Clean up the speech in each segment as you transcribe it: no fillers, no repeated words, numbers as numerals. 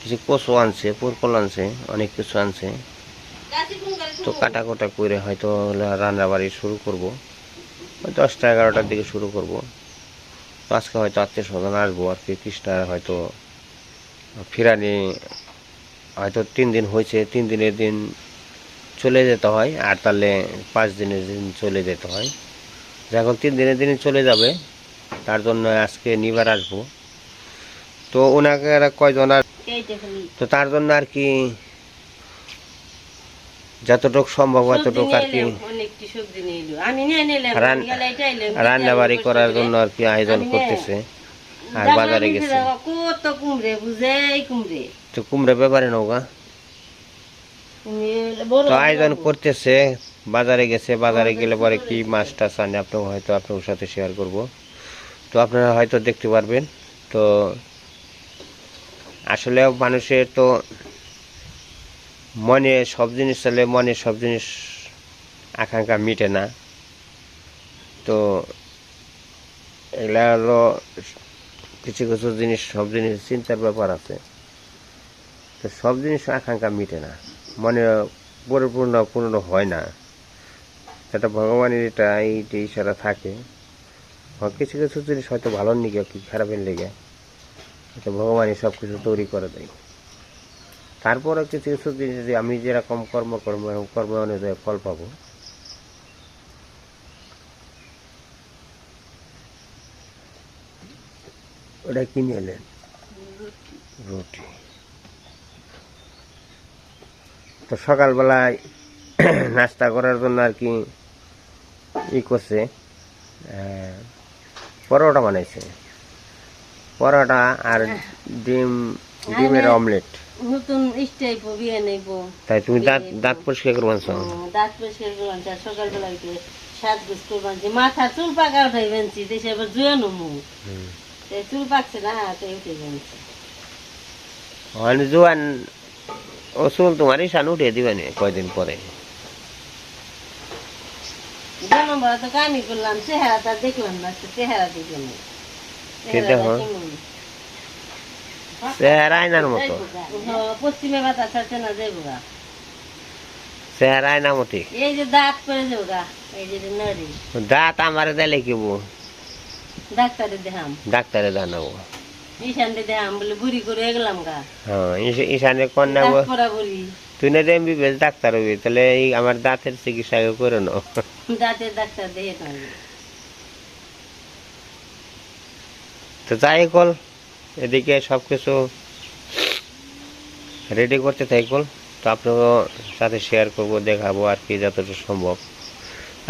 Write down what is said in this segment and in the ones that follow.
কিছু কচু আনছে, পুরকল আনছে, অনেক কিছু আনছে। তো কাটা করে হয়তো রান্না বাড়ি শুরু করব, 10টা-11টার দিকে শুরু করব। তো আজকে হয়তো আত্মীয় স্বজন আসবো আর কি। কৃষ্ণার হয়তো ফিরানি হয়তো 3 দিন হয়েছে, 3 দিনের দিন চলে যেতে হয়, আর তাহলে 5 দিনের দিন চলে যেতে হয়। যখন 3 দিনের দিন চলে যাবে, তার জন্য আজকে নিবার আসবো। তো ওনাকে কয়জন আর, তো তার জন্য আর কি যতটুকু সম্ভব অতটুকু আর কি রান্না বাড়ি করার জন্য আর কি আয়োজন করতেছে। আর বাজারে গেছে, তো কুমড়ে ব্যাপারে নৌকা তো আয়োজন করতেছে। বাজারে গেছে, বাজারে গেলে পরে কি মাছ টাছ আনে আপনার হয়তো আপনার সাথে শেয়ার করব। তো আপনারা হয়তো দেখতে পারবেন। তো আসলে মানুষের তো মনে সব জিনিস চলে, মনে সব জিনিস আকাঙ্ক্ষা মিটে না। তো এগুলা হলো কিছু কিছু জিনিস, সব জিনিস চিন্তার ব্যাপার আছে। তো সব জিনিস আকাঙ্ক্ষা মিটে না, মনে পূর্ণ হয় না। সেটা ভগবানের এটা এইটা ইশারা থাকে। কিছু কিছু জিনিস হয়তো ভালোর নিগে কি খারাপের লেগে হয়তো ভগবানই সব কিছু তৈরি করে দেয়। তারপরে কিছু কিছু জিনিস যে আমি যেরকম কর্ম অনুযায়ী ফল পাবো। ওটা কিনে এলেন রুটি। তো সকালবেলায় নাস্তা করার জন্য আর কি করছে, পরোটা বানাইছে, পরোটা আর ডিমের অমলেট। নতুন স্টাইপ বিয়ে নেব। তাই তুমি দাঁত পরিষ্কার করবো? দাঁত পরিষ্কার করবান, সকালবেলা সাজগোজ করবান, যে মাথা চুল পাকা উঠাই বেঞ্চি, দেশে আবার জুয়ানো মুখ চুল পাকছে না, তাই উঠে বেঞ্চি জোয়ান। ও চুল তোমার ইসান উঠে দিবেন কয়দিন পরে। জন্ম বলা তো কামি করলাম, চেহারাটা দেখলাম না, চেহারা দেখলাম না। চেহারা আয়নার মতো, পশ্চিমে বাতাস আছে না, যাইব গা চেহারা আয়না মতি। এই যে দাঁত করে যাবো গা, এই যে নড়ি দাঁত আমার দিলে কিব, ডাক্তারে দেখাম, ডাক্তারে জানাবো। ঈশানকে দেখাম বলে বুড়ি করে গেলাম গা। হ্যাঁ, ঈশানে কন্যা বুড়ি তুই না এমবিবিএস ডাক্তার হবি, তাহলে এই আমার দাঁতের চিকিৎসা করে নাও। দাঁতের ডাক্তার দেখে থাকবে। তো যাই কল, এদিকে সব কিছু রেডি করতে থাকল। তো আপনারও সাথে শেয়ার করব, দেখাবো আর কি যতটুকু সম্ভব।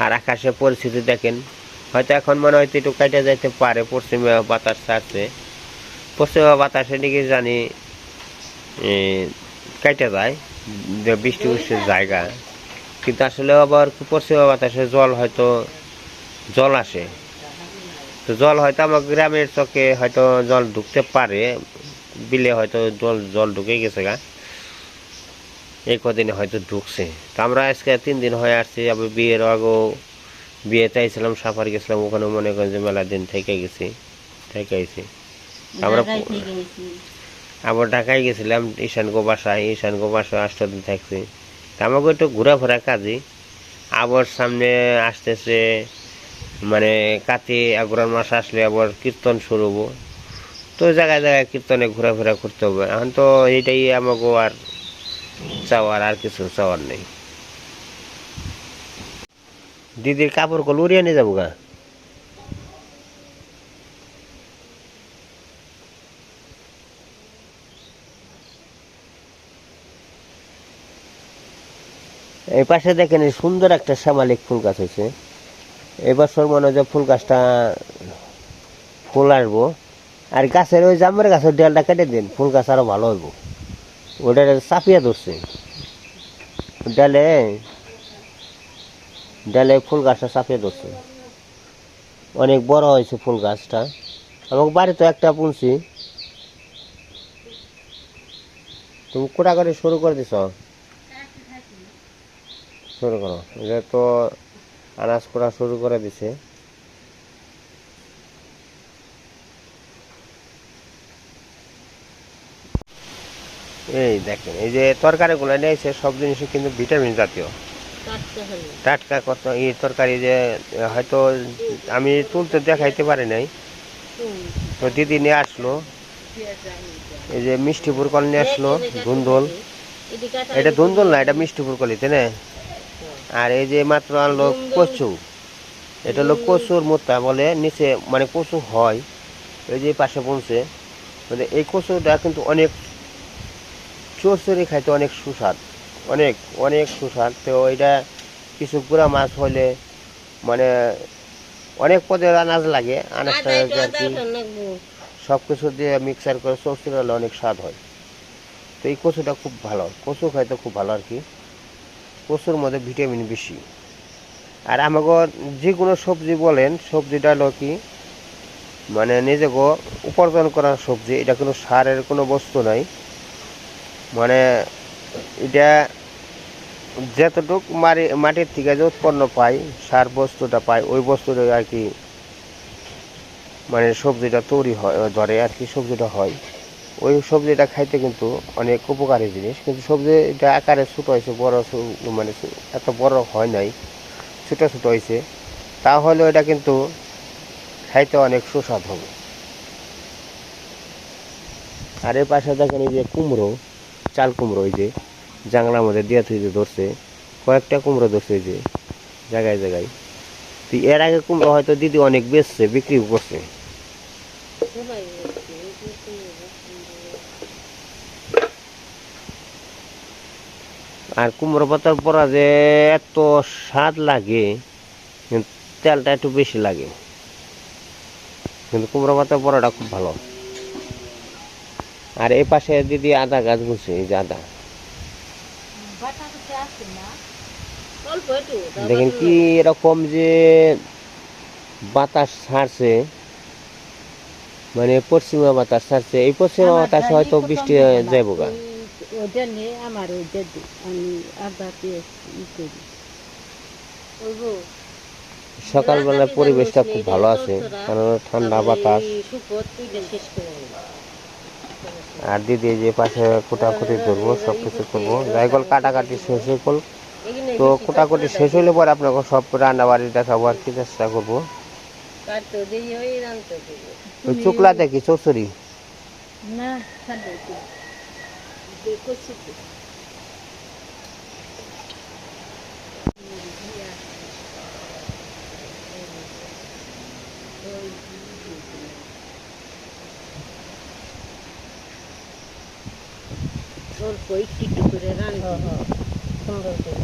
আর আকাশের পরিস্থিতি দেখেন, হয়তো এখন মনে হয়তো একটু কাটে যাইতে পারে, পশ্চিমা বাতাস ছাড়ছে। পশ্চিমা বাতাসের দিকে জানি কেটে যায়, বৃষ্টি বৃষ্টির জায়গা। কিন্তু আসলে আবার পশ্চিমা বাতাসে জল আসে। তো জল হয়তো আমার গ্রামের চকে হয়তো জল ঢুকতে পারে, বিলে হয়তো জল ঢুকে গেছে গা, এই কদিনে হয়তো ঢুকছে। তো আমরা আজকে 3 দিন হয়ে আসছি। আবার বিয়ের আগেও বিয়েতে আইছিলাম, সাফার গেছিলাম, ওখানে মনে করেন যে মেলা দিন থেকে আইছি। আমরা আবার ঢাকায় গেছিলাম, ঈশানগো বাসায় 8টা দিন থাকছি। আমাকে একটু ঘোরাফেরা কাজে। আবার সামনে আসতেছে মানে কাতি আগ্রহণ মাস আসলে আবার কীর্তন শুরু হবো। তো জায়গায় জায়গায় কীর্তনে ঘোরাফেরা করতে হবে। এখন তো এইটাই আমাকে আর চাওয়ার, আর কিছু চাওয়ার নেই। দিদির কাপড় কল উড়িয়ে নিয়ে যাবো গা। এই পাশে দেখেন সুন্দর একটা শ্যামালিক ফুল গাছ হয়েছে। এবছর মনে হয় ফুল গাছটা ফুল আসবো। আর গাছের ওই জামের গাছের ডালটা কেটে দিন, ফুল গাছ আরো ভালো হইব। ওটা চাপিয়ে ধরছে ডালে, ফুল গাছটা চাপিয়ে ধরছে। অনেক বড় হয়েছে ফুল গাছটা। আমাকে বাড়িতে একটা পুনছি। তুমি কোটা করে শুরু করে দিছ, শুরু করো। এটা তো আনাজ করা শুরু করে দিছে। এই দেখেন এই যে তরকারিগুলো নিয়েছে সব জিনিসই কিন্তু ভিটামিন জাতীয়, টাটকা হলো। টাটকা কত এই তরকারি যে হয়তো আমি তুলতে দেখাইতে পারি নাই, তো দিদি নিয়ে আসলো এই যে মিষ্টি পুরকল নিয়ে আসলো, ধুন্দল, এটা ধুন্দল না এটা মিষ্টি পুরকলি তাই না। আর এই যে মাত্র আনলো কচু, এটা হলো কচুর মোতা বলে নিচে মানে কচু হয়, এই যে পাশে পৌঁছে মানে এই কচুটা কিন্তু অনেক চরচরি খাইতে অনেক সুস্বাদ, অনেক অনেক সুস্বাদ। তো এটা কিছু গুঁড়া মাছ হলে মানে অনেক পদের আনাজ লাগে, আনাজটা আর কি সব কিছু দিয়ে মিক্সার করে চরচরি হলে অনেক স্বাদ হয়। তো এই কচুটা খুব ভালো, কচু খাইতে খুব ভালো আর কি, কচুর মধ্যে ভিটামিন বেশি। আর আমাকে যে কোনো সবজি বলেন, সবজিটা হলো কি মানে নিজেকে উপার্জন করার সবজি, এটা কোনো সারের কোনো বস্তু নাই, মানে এটা যতটুক মাটির থেকে যে উৎপন্ন পাই সার বস্তুটা পাই ওই বস্তুটা আর কি মানে সবজিটা তৈরি হয় ধরে আর কি সবজিটা হয়। ওই সবজিটা খাইতে কিন্তু অনেক উপকারী জিনিস, কিন্তু সবজিটা আকারে ছোটো হয়েছে, বড় মানে এত বড় হয় নাই, ছোটো ছোটো হয়েছে, তাহলে এটা কিন্তু খাইতে অনেক সুস্বাদ হবে। আর এর পাশে দেখেন এই যে কুমড়ো, চাল কুমড়ো, এই যে জাংলার মধ্যে দিয়ে থুইতে ধরছে, কয়েকটা কুমড়ো ধরছে এই যে জায়গায় জায়গায়। তো এর আগে কুমড়ো হয়তো দিদি অনেক বেচছে, বিক্রি করছে। আর কুমড়ো পাতার পরা যে এত স্বাদ লাগে, কিন্তু তেলটা একটু বেশি লাগে, কিন্তু কুমড়ো পাতার পরাটা খুব ভালো। আর এই পাশে দিদি আদা গাছ বলছে, এই যে আদা দেখেন কি এরকম যে বাতাস ছাড়ছে, মানে পশ্চিমা বাতাস ছাড়ছে, এই পশ্চিমা বাতাসে হয়তো বৃষ্টি যাইব গা। ওইটা নিয়ে আমার ওইটা আমি আদা পেঁয়াজ করি। সকালবেলার পরিবেশটা খুব ভালো আছে, কারণ ঠান্ডা বাতাস। আর দিদি যে পাশে কুটাকুটি ধরবো, সব কিছু করবো, যাই কল কাটাকাটি শেষ হয়ে গেল। তো কুটাকুটি শেষ হইলে পরে আপনাকে সব রান্না বাড়ি দেখাবো আর কি, চেষ্টা করবো। ওই চুকলাতে কি চৌচুরি না অল্প একটু করে রান্না সুন্দর করে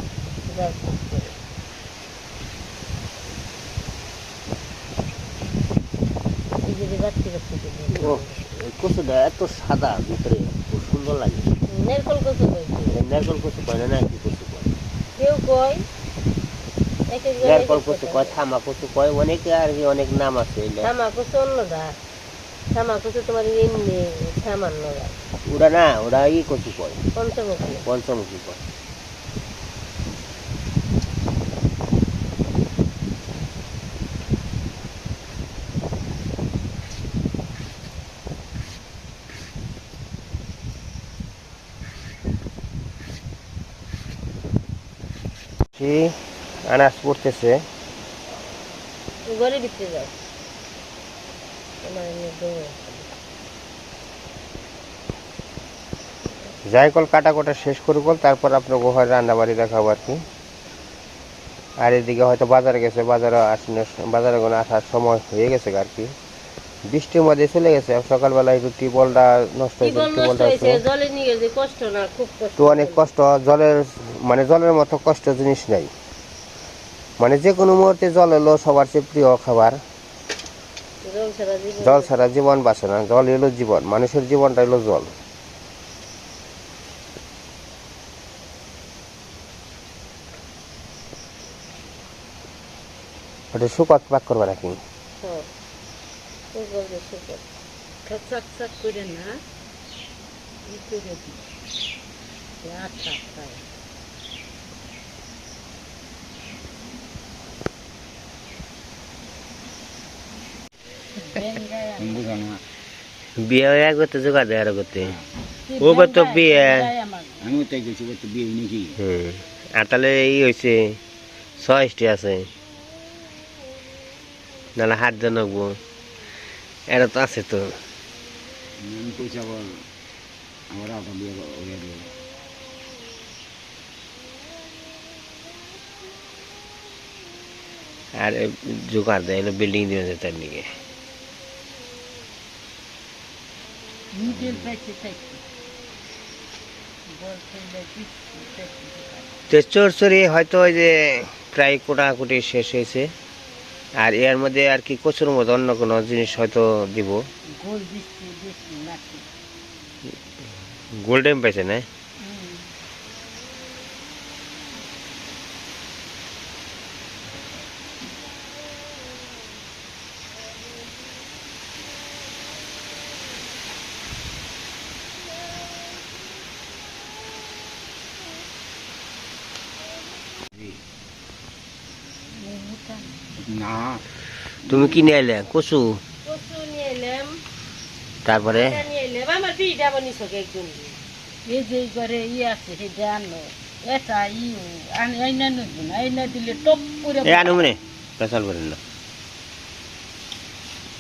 কচুটা এত সাদা ভিতরে, খুব সুন্দর লাগে। নারকল কচু নারকল কচু কয় না, কি কচু কয়, কেউ কয় নারকল কচু কয়, থামা কচু কয়, অনেকে আর কি অনেক নাম আছে। থামা কচু অন্যটা, থামা কচু তোমার এমনি সামান্য, ওরা না ওরা ই কচু কয়, পঞ্চমুখী পঞ্চমুখী কয়। আনাজ পড়তেছে ঘরে ভিতরে যাও, যাই কল কাটাকোটা শেষ করে কল, তারপর আপনার ঘরে রান্না বাড়ি দেখাবো আর কি। আর এদিকে হয়তো বাজারে গেছে, বাজারে আসলে বাজারে কোনো আসার সময় হয়ে গেছে আর কি, বৃষ্টির মধ্যে চলে গেছে। সকালবেলায় একটু টিউবওয়েলটা নষ্ট হয়েছে, টিউবওয়েলটা জলে নিয়ে গেছে, কষ্ট না, খুব কষ্ট, তো অনেক কষ্ট। জলের মানে জলের মতো কষ্ট জিনিস নাই, মানে যে কোনো মুহূর্তে জল হলো সবার চেয়ে প্রিয় খাবার। জল ছাড়া জীবন বাঁচে না, জল এলো জীবন, মানুষের জীবনটা হলো জল। ওটা শুকত পাক করবে নাকি? বিয়ে হয়ে করতে জোগাড় দেয় আরো করতে। ওবার তো বিয়ে আমি তাই গেছি তো বিয়ে নাকি আর তাহলে এই হয়েছে 6টি আছে নাহলে হাত দিয়ে নাকবো এটা তো আছে তো আমি কইছি আবার আমার আটা বিয়ে হয়ে গেল আর জোগাড় দেয় এলো বিল্ডিং দিয়ে যেতে তার দিকে তো চোরচুরি হয়তো ওই যে প্রায় কোটাকুটি শেষ হয়েছে আর এর মধ্যে আর কি কচুর মতো অন্য কোনো জিনিস হয়তো দিব গোল্ডেন পাইছে না না তুমি কি নিয়ে এলে কচু কচু নিয়ে এলাম তারপরে এটা নিয়ে এলাম আমার বিটা বানিয়েছ একজন এই যে ঘরে আছে সেটা আনো এটা আইনা নদী না আইনা দিলে টপ করে এ আনু মনে পেশাল করেন না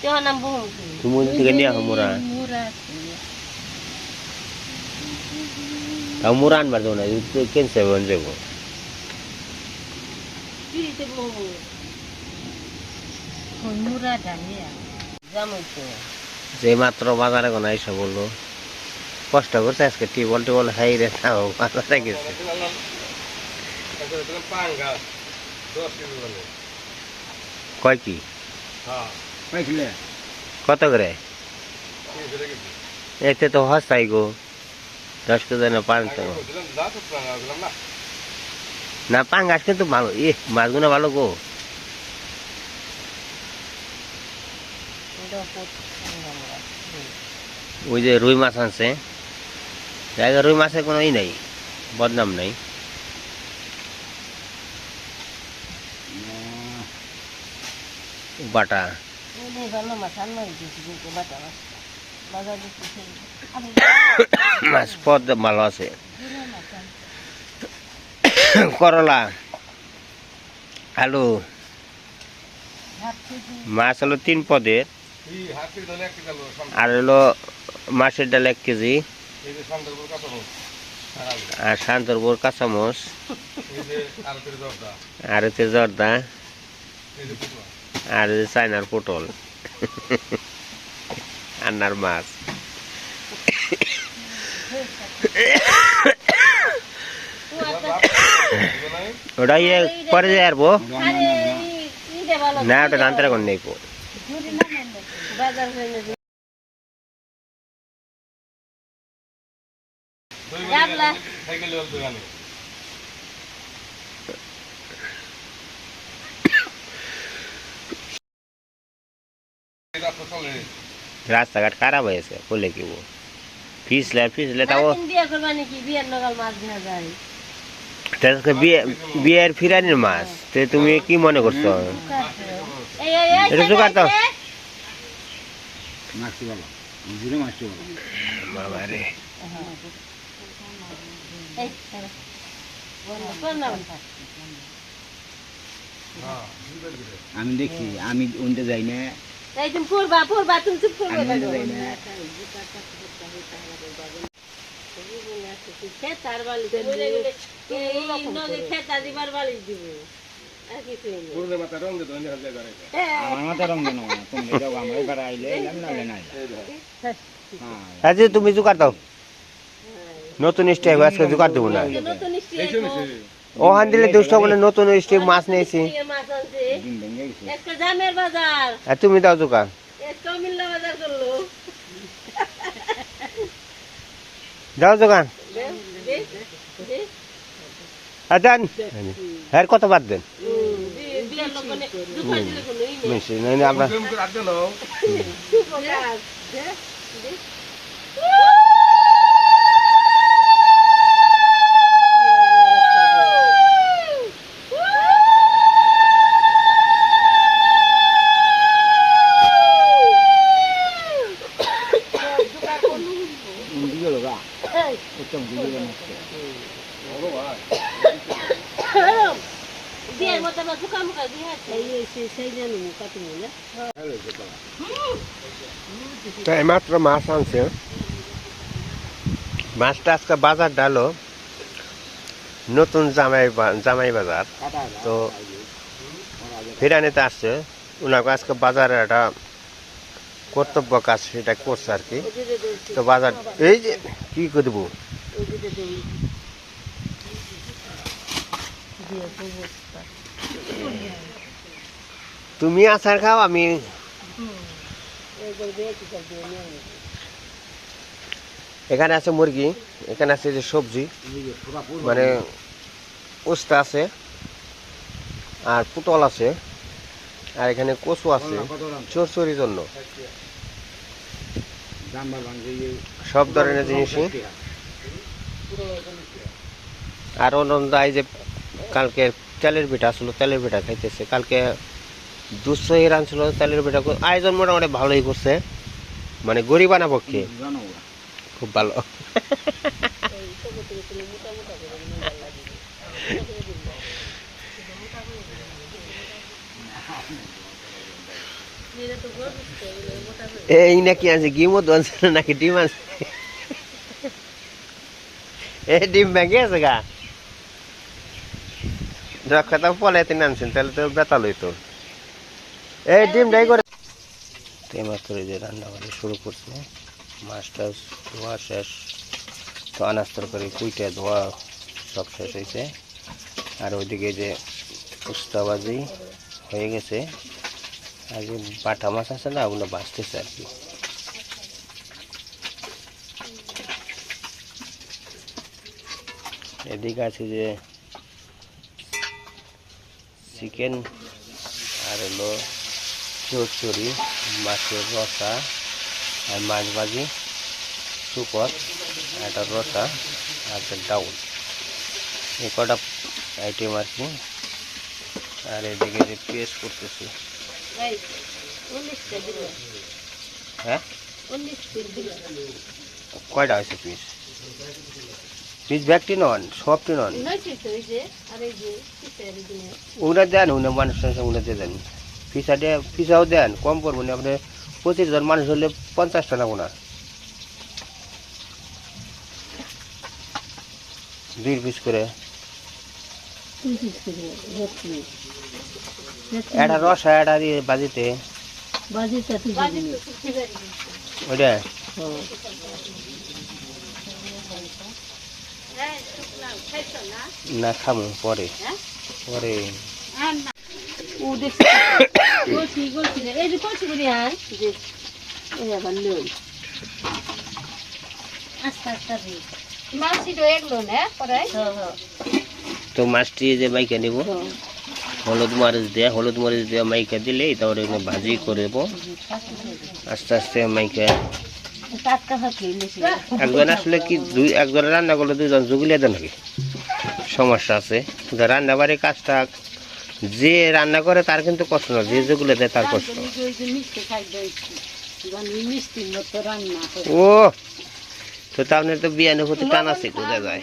তেও নাম বহু তুমি ওই থেকে নিয়ে আসো মোরা মুরা তাও মোরা আনবার দেবো না কেনছে বন যাবো পিড়িতে বহু মুরা জানিয়া জামাই তো যে মাত্র বাজারে কোনো এসে বললো কষ্ট করছে আজকে টিবল হাই রে তাও বাজারে গেছে কয় কি পাইছিলে কত করে এতে তো হস্তাই গো 10 কেজি না 5 টাকা না পাঙ্গাস কিন্তু ভালো মাছগুলো ভালো গো ওই যে রুই মাছ আনছে জায়গা রুই মাছের কোনো ই নাই বদনাম নাই বাটা ভালো মাছ আনমাই দিয়েছি কিন্তু বাটা মাছ বাজার দিচ্ছি মাছ পদ ভালো আছে করলা আলু মাছ হলো 3 পদের আর হলো মাছের ডাল 1 কেজি আর শান্তরপুর কাঁচামচ আর হচ্ছে জর্দা আর চাইনার পটল আন্নার মাছ ওটা ইয়ে পরে যায় আর না ওটা রান্তারা করে নেই বাজার গাবলা রাস্তাঘাট খারাপ হয়েছে বলে কি ফিসলে তাও বিয়ে করবা নাকি বিয়ের নগাল মাছ দেওয়া যায় বিয়ের ফিরানির মাছ তো তুমি কি মনে করছো এটা জোগাড় দাও মাছটি ভালো জুড়ে মাছটি ভালো বাবা রে আমি দেখছি আমি উনতে যাই না তুমি পড়বা তুমি চুপ করবে আমি উনতে যাই না খেতার বালি খেতা দিবার বালি দিব আর কিছু আমার মাথা রং দেন না তুমি যাও আমরা এবার আইলে এলাম নাহলে নাই আজকে তুমি জোগাড় দাও নতুন স্টেপ আজকে জোগাড় দেবো না নতুন ওখান দিলে দুষ্ট বলে নতুন স্টেপ মাছ নিয়েছি মাছ আনছে দিন ভেঙে গেছে একটা জামের বাজার আর তুমি দাও জোগাড় একটা মিল্লা বাজার করলো দাও জোগাড় আর দেন হ্যাঁ কত বাদ দেন বিয়ের লোক দোকান দিলে কোনো ই নেই বেশি নইলে আমরা উন্দি গেল গা বিয়ের মতো আমরা দুকা মুখা দিয়ে সেই জানি কত মনে তো এইমাত্র মাছ আনছে, মাছটা আজকে বাজার ডালো নতুন জামাই বাজার, তো ফিরানিতে আসছে ওনাকে আজকে বাজারে একটা কর্তব্য কাজ সেটা করছে আর কি। তো বাজার এই যে কি করব, তুমি আচার খাও, আমি এখানে আছে মুরগি, এখানে আছে যে সবজি মানে উস্তা আছে আর পুটল আছে আর এখানে কচু আছে চরচড়ির জন্য, সব ধরনের জিনিসই। আর অনন্ত এই যে কালকে তেলের পিঠা আসলো, তেলের পিঠা খাইতেছে, কালকে 200 রান ছিল তেলের পিঠা, আয়োজন মোটামুটি ভালোই করছে, মানে গরিবানা পক্ষে খুব ভালো। এই নাকি আছে গিমত আনছে নাকি ডিম আছে, এই ডিম ভেঙে আছে গা, যখন পলাইতে নামছেন তাহলে তো বেতা লইতো। এই ডিমটাই করে এইমাত্র যে রান্না বান্না শুরু করছে, মাছটা ধোয়া শেষ, তো আনাজ তরকারি কুইটা ধোয়া সব শেষ হয়েছে, আর ওইদিকে যে উস্তাবাজি হয়ে গেছে, আর যে বাটা মাছ আছে না ওগুলো বাঁচতেছে আর কি। এদিকে আছে যে চিকেন আর হলো চচ্চড়ি, মাছের রসা আর মাছ ভাজি, সুপর একটা রসা আর ডাউল, এই কটা আইটেম আর কি। আর এদিকে যে পেস্ট করতেছি, হ্যাঁ কয়টা হয়েছে পিস? পিস ব্যাগটি নন, সবটি নন, ওগুলো দেন, উনি মানুষ উনি দিয়ে দেন, পিসাও দেন, কম করবো না, আপনি 25 জন মানুষ হলে 50 টাকা ওনার 2 পিস করে, একটা রসা একটা দিয়ে বাজিতে ওইটা না খাবো পরে পরে। তো মাছটি যে মাইকা নিব, হলুদ মরিচ দিয়ে মাইকা দিলে তারপরে ভাজি করে দেবো আস্তে আস্তে মাইকা। একজন আসলে কি একজন রান্না করলে 2 জন জুগিয়ে দেন নাকি, সমস্যা আছে। রান্না বাড়ির কাজটা যে রান্না করে তার কিন্তু কষ্ট না, যে যেগুলো দেয় তার কষ্ট। ও তো তাহলে তো বিয়ানের প্রতি টান আছে, বোঝা যায়।